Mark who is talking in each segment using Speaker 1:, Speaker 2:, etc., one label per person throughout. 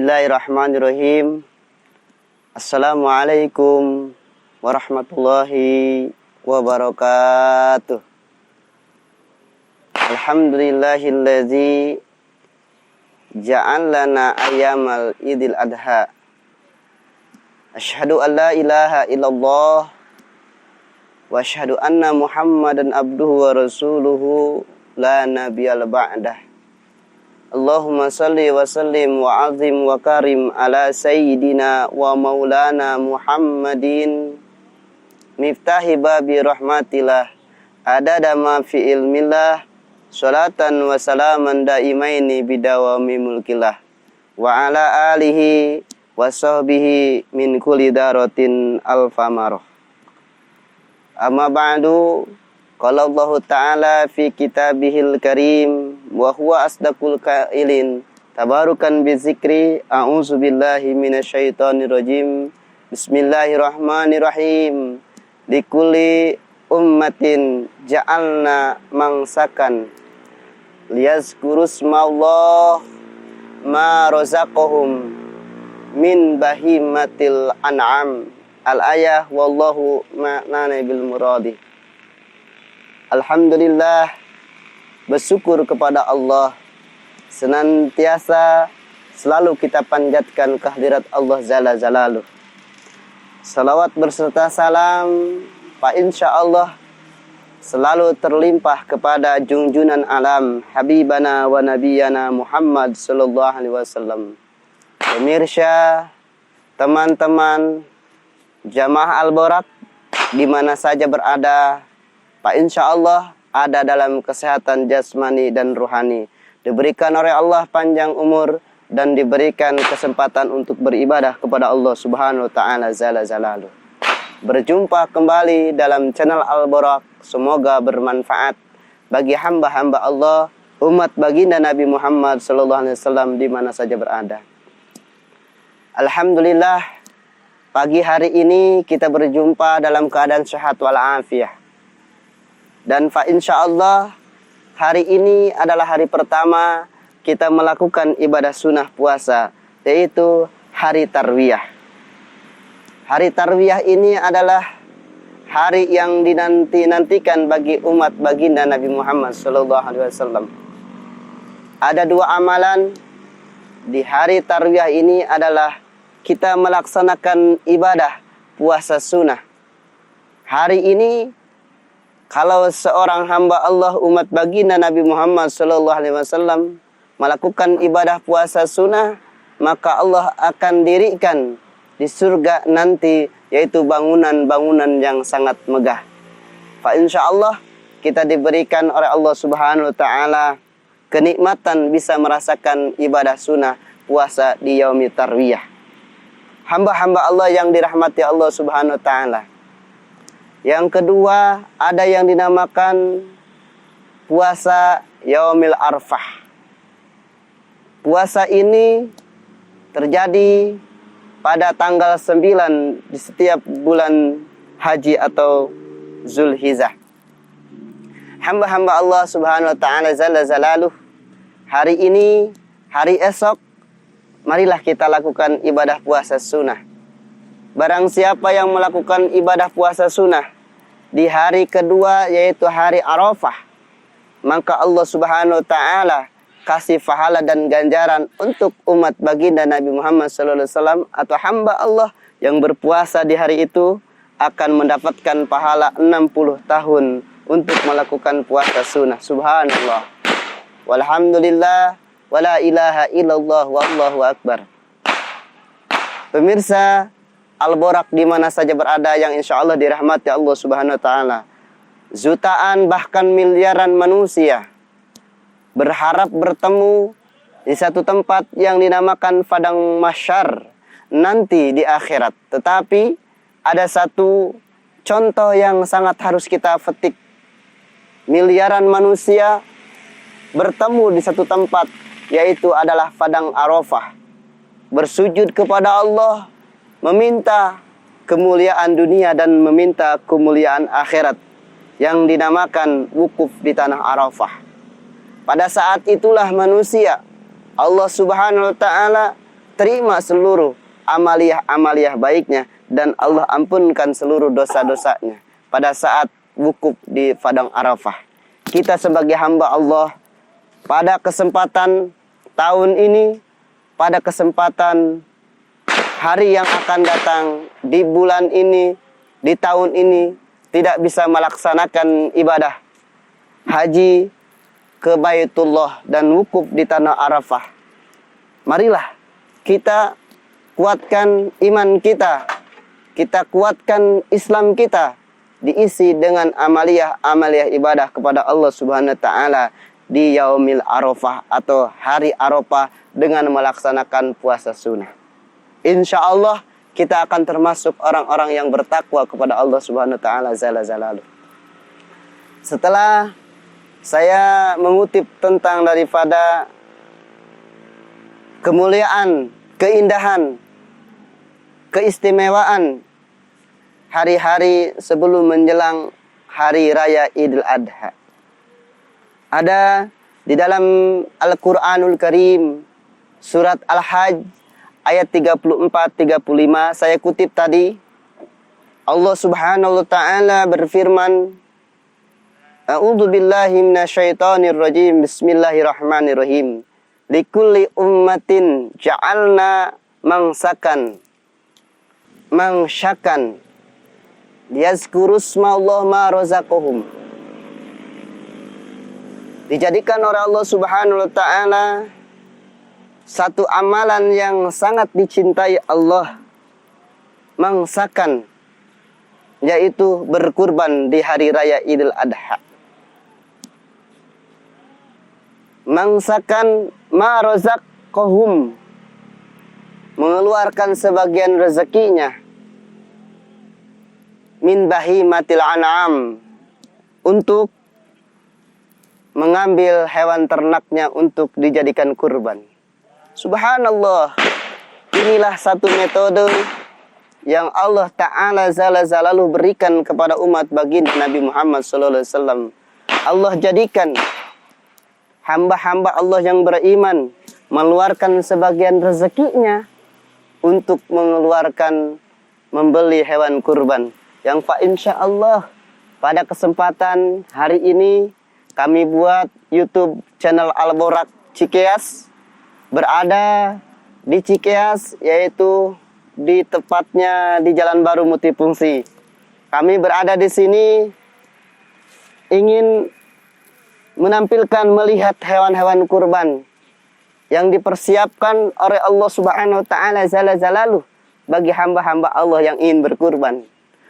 Speaker 1: Bismillahirrahmanirrahim. Assalamualaikum warahmatullahi wabarakatuh. Alhamdulillahilladzi ja'alana ayyamal idil adha. Asyhadu an la ilaha illallah wa asyhadu anna Muhammadan abduhu wa rasuluhu la nabiyal ba'dah. Allahumma salli wa sallim wa azim wa karim ala sayyidina wa maulana Muhammadin miftahi babi rahmatillah adada ma fi ilmillah salatan wa salaman daimaini bidawami mulkillah wa ala alihi wa sahbihi min kulli daratin alfamaroh. Amma ba'du, qala Allah Ta'ala fi kitabihil karim wa huwa asdaqul qailin tabarukan bizikri a'udzu billahi minasyaitonir rajim. Bismillahirrahmanirrahim. Likulli ummatin ja'alna mangsakan liyazkurusmallah ma razaqahum min bahimatil an'am. Al-ayah wallahu ma'nana bil muradi. Alhamdulillah, bersyukur kepada Allah. Senantiasa selalu kita panjatkan kehadirat Allah Jalla Jalaluh. Salawat berserta salam Pak insyaallah selalu terlimpah kepada junjunan alam Habibana wa Nabiyana Muhammad sallallahu alaihi wasallam. Pemirsa, teman-teman jamaah Al-Borak di mana saja berada, Pak insyaallah ada dalam kesehatan jasmani dan rohani, diberikan oleh Allah panjang umur dan diberikan kesempatan untuk beribadah kepada Allah Subhanahu wa taala Jalla Jalaluh. Berjumpa kembali dalam channel Al-Borak, semoga bermanfaat bagi hamba-hamba Allah, umat baginda Nabi Muhammad sallallahu alaihi wasallam di mana saja berada. Alhamdulillah, pagi hari ini kita berjumpa dalam keadaan sehat walafiat. Dan fa insyaallah hari ini adalah hari pertama kita melakukan ibadah sunnah puasa, yaitu hari tarwiyah. Hari tarwiyah ini adalah hari yang dinanti-nantikan bagi umat baginda Nabi Muhammad sallallahu alaihi wasallam. Ada dua amalan di hari tarwiyah ini adalah kita melaksanakan ibadah puasa sunnah. Hari ini kalau seorang hamba Allah umat baginda Nabi Muhammad sallallahu alaihi wasallam melakukan ibadah puasa sunnah, maka Allah akan dirikan di surga nanti, yaitu bangunan-bangunan yang sangat megah. Fa insyaallah kita diberikan oleh Allah Subhanahu wa taala kenikmatan bisa merasakan ibadah sunnah puasa di yaumit tarwiyah. Hamba-hamba Allah yang dirahmati Allah Subhanahu wa taala. Yang kedua, ada yang dinamakan puasa Yaumil Arfah. Puasa ini terjadi pada tanggal 9 di setiap bulan haji atau Zulhijjah. Hamba-hamba Allah Subhanahu wa taala Jalla Jalaluh, hari ini, hari esok, marilah kita lakukan ibadah puasa sunnah. Barang siapa yang melakukan ibadah puasa sunnah di hari kedua, yaitu hari Arafah, maka Allah Subhanahu wa taala kasih pahala dan ganjaran untuk umat baginda Nabi Muhammad sallallahu alaihi wasallam atau hamba Allah yang berpuasa di hari itu akan mendapatkan pahala 60 tahun untuk melakukan puasa sunnah. Subhanallah. Walhamdulillah wala ilaha illallah wallahu akbar. Pemirsa Al-Borak di mana saja berada yang insyaallah dirahmati Allah Subhanahu wa taala. Jutaan bahkan miliaran manusia berharap bertemu di satu tempat yang dinamakan padang mahsyar nanti di akhirat. Tetapi ada satu contoh yang sangat harus kita petik. Miliaran manusia bertemu di satu tempat, yaitu adalah padang Arafah. Bersujud kepada Allah, meminta kemuliaan dunia dan meminta kemuliaan akhirat yang dinamakan wukuf di tanah Arafah. Pada saat itulah manusia, Allah Subhanahu wa taala terima seluruh amaliyah baiknya dan Allah ampunkan seluruh dosa-dosanya pada saat wukuf di padang Arafah. Kita sebagai hamba Allah pada kesempatan tahun ini, pada kesempatan hari yang akan datang, di bulan ini, di tahun ini, tidak bisa melaksanakan ibadah haji ke Baitullah dan wukuf di tanah Arafah. Marilah kita kuatkan iman kita, kita kuatkan Islam kita, diisi dengan amaliyah ibadah kepada Allah Subhanahu wa taala di Yaumil Arafah atau hari Arafah dengan melaksanakan puasa sunnah. Insya Allah kita akan termasuk orang-orang yang bertakwa kepada Allah Subhanahu wa taala Jalla Jalaluh. Setelah saya mengutip tentang daripada kemuliaan, keindahan, keistimewaan hari-hari sebelum menjelang hari raya Idul Adha. Ada di dalam Al-Qur'anul Karim surat Al-Hajj ayat 34-35 saya kutip tadi. Allah Subhanahu wa taala berfirman, A'udzu billahi minasyaitonir rajim. Bismillahirrahmanirrahim. Likulli ummatin ja'alna mangsyakan liyazkuru ismallahi ma razaqahum. Dijadikan oleh Allah Subhanahu wa taala satu amalan yang sangat dicintai Allah, mangsakan, yaitu berkurban di hari raya Idul Adha. Mangsakan ma razaqahum, mengeluarkan sebagian rezekinya, min bahimatil an'am, untuk mengambil hewan ternaknya untuk dijadikan kurban. Subhanallah, inilah satu metode yang Allah Ta'ala Jalla Jalaluh berikan kepada umat baginda Nabi Muhammad SAW. Allah jadikan hamba-hamba Allah yang beriman mengeluarkan sebagian rezekinya untuk membeli hewan kurban. Yang insya Allah pada kesempatan hari ini kami buat YouTube channel Al-Borak Cikeas, berada di Cikeas, yaitu di tepatnya di Jalan Baru Multifungsi. Kami berada di sini ingin menampilkan, melihat hewan-hewan kurban yang dipersiapkan oleh Allah Subhanahu wa taala Jalla Jalaluh bagi hamba-hamba Allah yang ingin berkurban,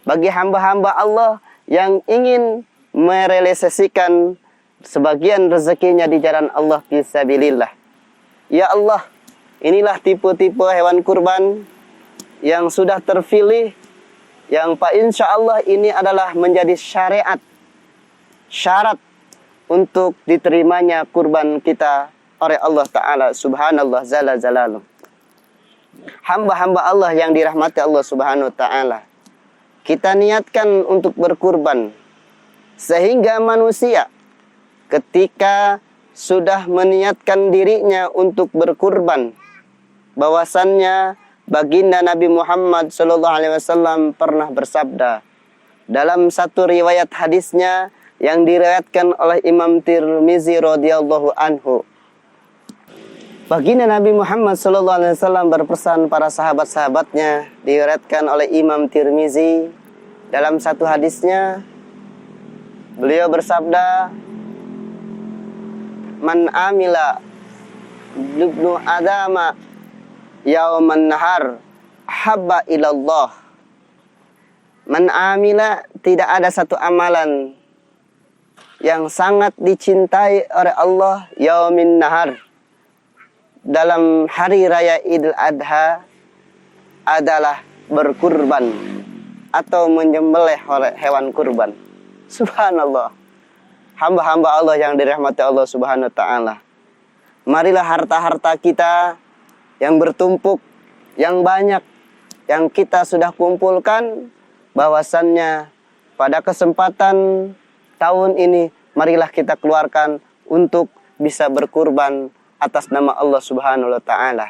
Speaker 1: bagi hamba-hamba Allah yang ingin merealisasikan sebagian rezekinya di jalan Allah fisabilillah. Ya Allah, inilah tipe-tipe hewan kurban yang sudah terpilih, yang insya Allah ini adalah menjadi syarat untuk diterimanya kurban kita oleh Allah Ta'ala Subhanallah Jalla Jalaluh. Hamba-hamba Allah yang dirahmati Allah Subhanahu wa taala, kita niatkan untuk berkurban, sehingga manusia ketika sudah meniatkan dirinya untuk berkurban, bahwasannya baginda Nabi Muhammad SAW pernah bersabda dalam satu riwayat hadisnya yang diriwayatkan oleh Imam Tirmizi radhiyallahu anhu. Baginda Nabi Muhammad SAW berpesan para sahabat-sahabatnya, diriwayatkan oleh Imam Tirmizi dalam satu hadisnya. Beliau bersabda, Man amila libnu adama yauman nahar habba ilallah. Man amila, tidak ada satu amalan yang sangat dicintai oleh Allah yaumin nahar, dalam hari raya Idul Adha, adalah berkurban atau menyembelih hewan kurban. Subhanallah, hamba-hamba Allah yang dirahmati Allah Subhanahu wa taala. Marilah harta-harta kita yang bertumpuk, yang banyak, yang kita sudah kumpulkan, bahwasannya pada kesempatan tahun ini marilah kita keluarkan untuk bisa berkurban atas nama Allah Subhanahu wa taala.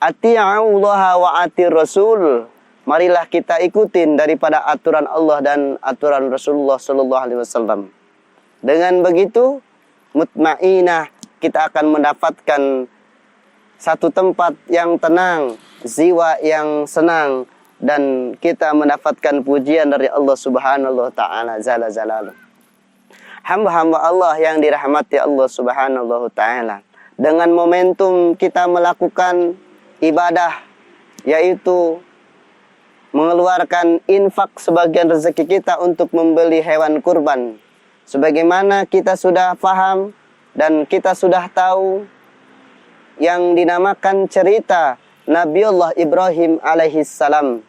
Speaker 1: Ati'ullaha wa atir Rasul. Marilah kita ikutin daripada aturan Allah dan aturan Rasulullah sallallahu alaihi wasallam. Dengan begitu, mutmainah, kita akan mendapatkan satu tempat yang tenang, jiwa yang senang, dan kita mendapatkan pujian dari Allah Subhanahu wa taala jalla jalaluhu. Hamba-hamba Allah yang dirahmati Allah Subhanahu wa taala, dengan momentum kita melakukan ibadah, yaitu mengeluarkan infak sebagian rezeki kita untuk membeli hewan kurban. Sebagaimana kita sudah paham dan kita sudah tahu yang dinamakan cerita Nabiullah Ibrahim alaihissalam.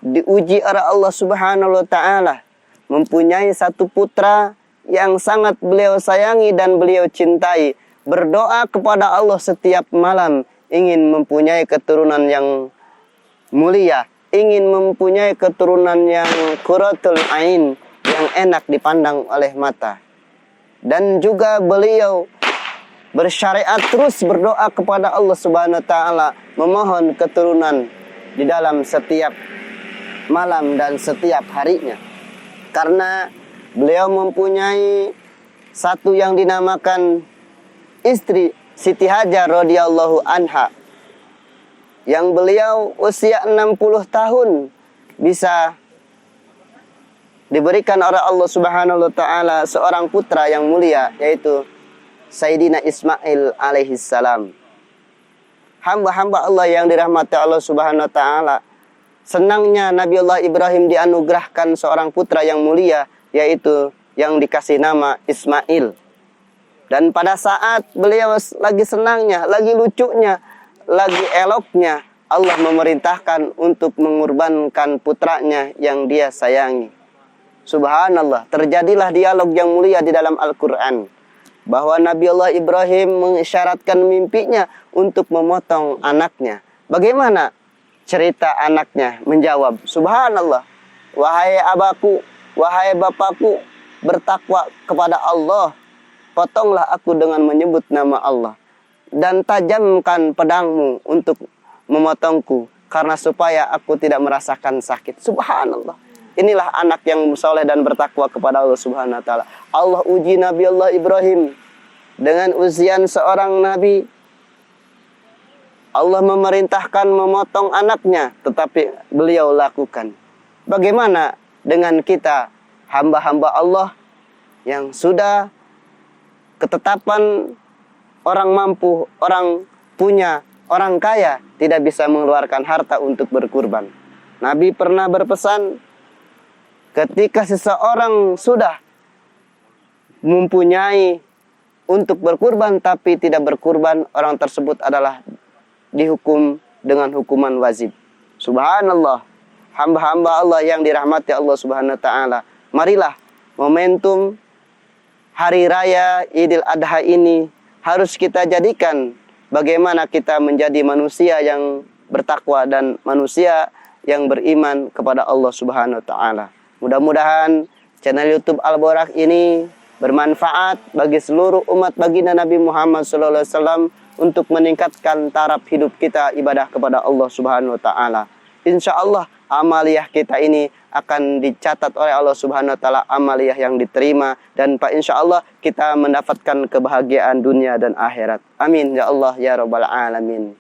Speaker 1: Diuji oleh Allah Subhanahu wa taala, mempunyai satu putra yang sangat beliau sayangi dan beliau cintai. Berdoa kepada Allah setiap malam, ingin mempunyai keturunan yang mulia, ingin mempunyai keturunan yang qurratul ain, yang enak dipandang oleh mata. Dan juga beliau bersyariat terus berdoa kepada Allah Subhanahu wa taala, memohon keturunan di dalam setiap malam dan setiap harinya. Karena beliau mempunyai satu yang dinamakan istri Siti Hajar radhiyallahu anha, yang beliau usia 60 tahun bisa diberikan oleh Allah Subhanahu wa taala seorang putra yang mulia, yaitu Sayyidina Ismail alaihissalam. Hamba-hamba Allah yang dirahmati Allah Subhanahu wa taala, senangnya Nabiullah Ibrahim dianugerahkan seorang putra yang mulia, yaitu yang dikasih nama Ismail. Dan pada saat beliau lagi senangnya, lagi lucunya, lagi eloknya, Allah memerintahkan untuk mengorbankan putranya yang dia sayangi. Subhanallah, terjadilah dialog yang mulia di dalam Al-Quran, bahwa Nabiullah Ibrahim mengisyaratkan mimpinya untuk memotong anaknya. Bagaimana cerita anaknya? Menjawab, Subhanallah, wahai abaku, wahai bapakku, bertakwa kepada Allah, potonglah aku dengan menyebut nama Allah, dan tajamkan pedangmu untuk memotongku, karena supaya aku tidak merasakan sakit. Subhanallah. Inilah anak yang soleh dan bertakwa kepada Allah Subhanahu wa taala. Allah uji Nabiullah Ibrahim dengan ujian seorang nabi. Allah memerintahkan memotong anaknya, tetapi beliau lakukan. Bagaimana dengan kita, hamba-hamba Allah yang sudah ketetapan orang mampu, orang punya, orang kaya tidak bisa mengeluarkan harta untuk berkurban. Nabi pernah berpesan, ketika seseorang sudah mempunyai untuk berkurban tapi tidak berkurban, orang tersebut adalah dihukum dengan hukuman wajib. Subhanallah, hamba-hamba Allah yang dirahmati Allah Subhanahu wa taala, marilah momentum hari raya Idul Adha ini harus kita jadikan bagaimana kita menjadi manusia yang bertakwa dan manusia yang beriman kepada Allah Subhanahu wa taala. Mudah-mudahan channel YouTube Al-Borak ini bermanfaat bagi seluruh umat baginda Nabi Muhammad SAW untuk meningkatkan taraf hidup kita ibadah kepada Allah Subhanahu wa taala. Insyaallah amaliyah kita ini akan dicatat oleh Allah Subhanahu wa taala amaliyah yang diterima, dan insyaallah kita mendapatkan kebahagiaan dunia dan akhirat. Amin ya Allah ya rabbal alamin.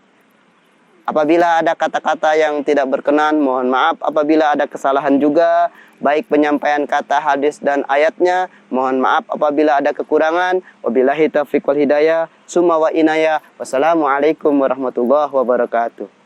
Speaker 1: Apabila ada kata-kata yang tidak berkenan, mohon maaf. Apabila ada kesalahan juga, baik penyampaian kata, hadis, dan ayatnya, mohon maaf. Apabila ada kekurangan, wabillahi taufiq wal hidayah, summa wa inayah. Wassalamualaikum warahmatullahi wabarakatuh.